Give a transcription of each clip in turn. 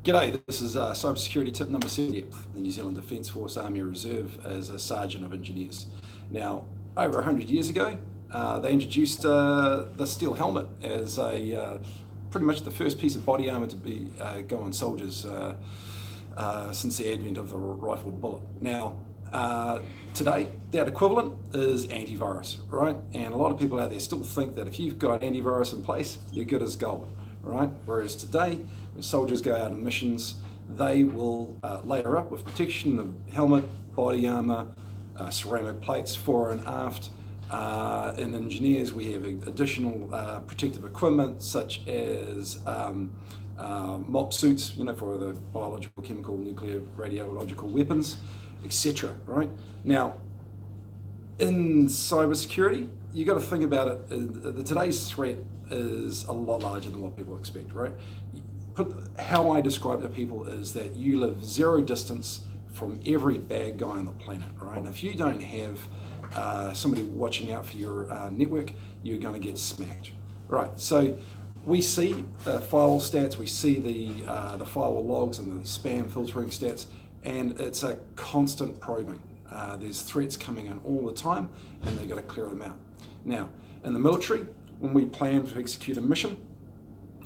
G'day, this is Cybersecurity tip number 70, the New Zealand Defence Force Army Reserve as a Sergeant of Engineers. Now, over 100 years ago, they introduced the steel helmet as pretty much the first piece of body armour to be go on soldiers since the advent of the rifled bullet. Now, today, that equivalent is antivirus, right? And a lot of people out there still think that if you've got antivirus in place, you're good as gold, right? Whereas today, when soldiers go out on missions, they will layer up with protection of helmet, body armour, ceramic plates fore and aft. In engineers, we have additional protective equipment such as MOC suits, for the biological, chemical, nuclear, radiological weapons, etc. Right now, in cybersecurity, you got to think about it. Today's threat is a lot larger than what people expect. Right? How I describe to people is that you live zero distance from every bad guy on the planet. Right? And if you don't have somebody watching out for your network, you're going to get smacked. Right? So we see firewall stats, we see the firewall logs and the spam filtering stats, and it's a constant probing. There's threats coming in all the time, and they've got to clear them out. Now, in the military, when we plan to execute a mission,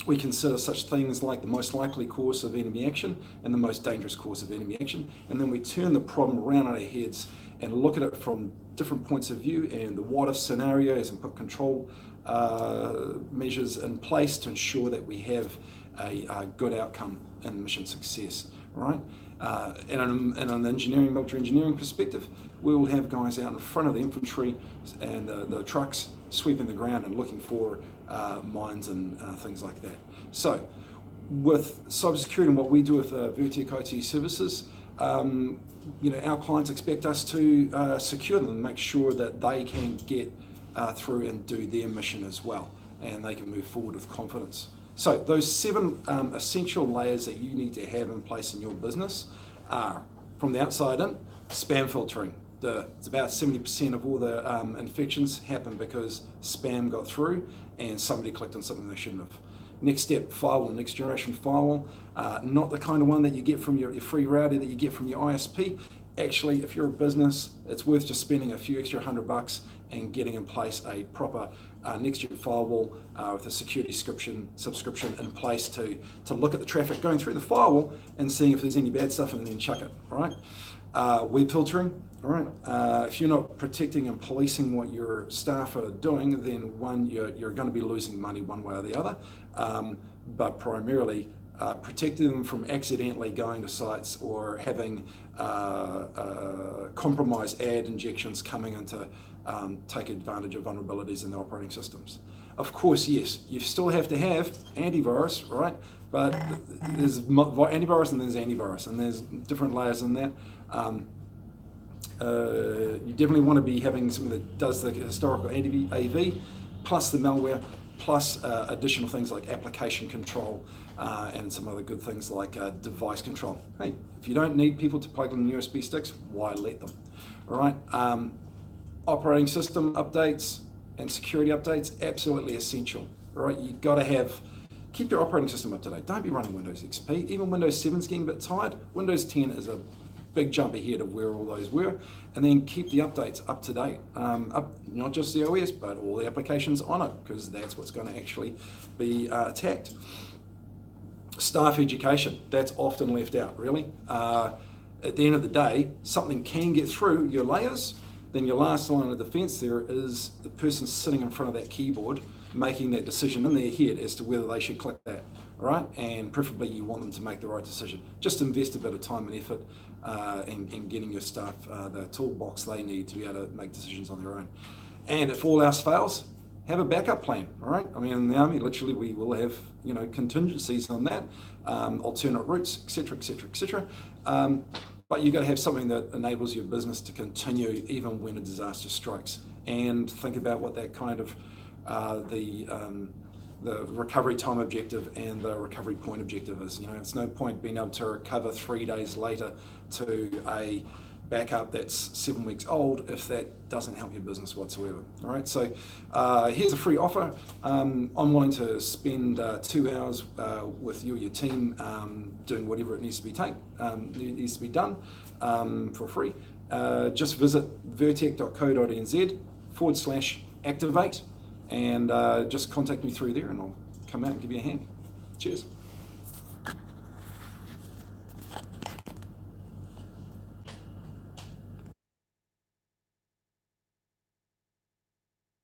we consider such things like the most likely course of enemy action and the most dangerous course of enemy action, and then we turn the problem around on our heads and look at it from different points of view and the what-if scenarios, and put control measures in place to ensure that we have a good outcome in mission success, right? And on the engineering, military engineering perspective, we will have guys out in front of the infantry and the trucks sweeping the ground and looking for mines and things like that. So with cybersecurity and what we do with Vertec IT services, our clients expect us to secure them and make sure that they can get through and do their mission as well, and they can move forward with confidence. So those 7 essential layers that you need to have in place in your business are, from the outside in, spam filtering. It's about 70% of all the infections happen because spam got through and somebody clicked on something they shouldn't have. Next step, firewall, next generation firewall, not the kind of one that you get from your free router that you get from your ISP. Actually, if you're a business, it's worth just spending a few extra $100 and getting in place a proper next-gen firewall with a security subscription in place to look at the traffic going through the firewall and seeing if there's any bad stuff and then chuck it, all right? Web filtering, all right? If you're not protecting and policing what your staff are doing, then one, you're going to be losing money one way or the other, but primarily protecting them from accidentally going to sites or having compromised ad injections coming in to take advantage of vulnerabilities in the operating systems. Of course, yes, you still have to have antivirus, right? But there's antivirus and there's antivirus, and there's different layers in that. You definitely want to be having something that does the historical AV, plus the malware, plus additional things like application control and some other good things like device control. Hey, if you don't need people to plug in USB sticks, why let them? All right. Operating system updates and security updates, absolutely essential. All right, you got to keep your operating system up to date. Don't be running Windows XP. Even Windows 7 is getting a bit tired. Windows 10 is a big jump ahead of where all those were, and then keep the updates up to date. Not just the OS, but all the applications on it, because that's what's going to actually be attacked. Staff education, that's often left out, really. At the end of the day, something can get through your layers, then your last line of defense there is the person sitting in front of that keyboard making that decision in their head as to whether they should click that, right? And preferably you want them to make the right decision. Just invest a bit of time and effort in getting your staff the toolbox they need to be able to make decisions on their own. And if all else fails, have a backup plan, all right? I mean, in the Army, literally, we will have, contingencies on that, alternate routes, et cetera, et cetera, et cetera. But you've got to have something that enables your business to continue even when a disaster strikes. And think about what that kind of, the recovery time objective and the recovery point objective is. It's no point being able to recover 3 days later to a backup that's 7 weeks old if that doesn't help your business whatsoever. All right, so here's a free offer. I'm willing to spend 2 hours with you or your team doing whatever it needs to be done for free. Just visit vertec.co.nz/activate and just contact me through there and I'll come out and give you a hand. Cheers.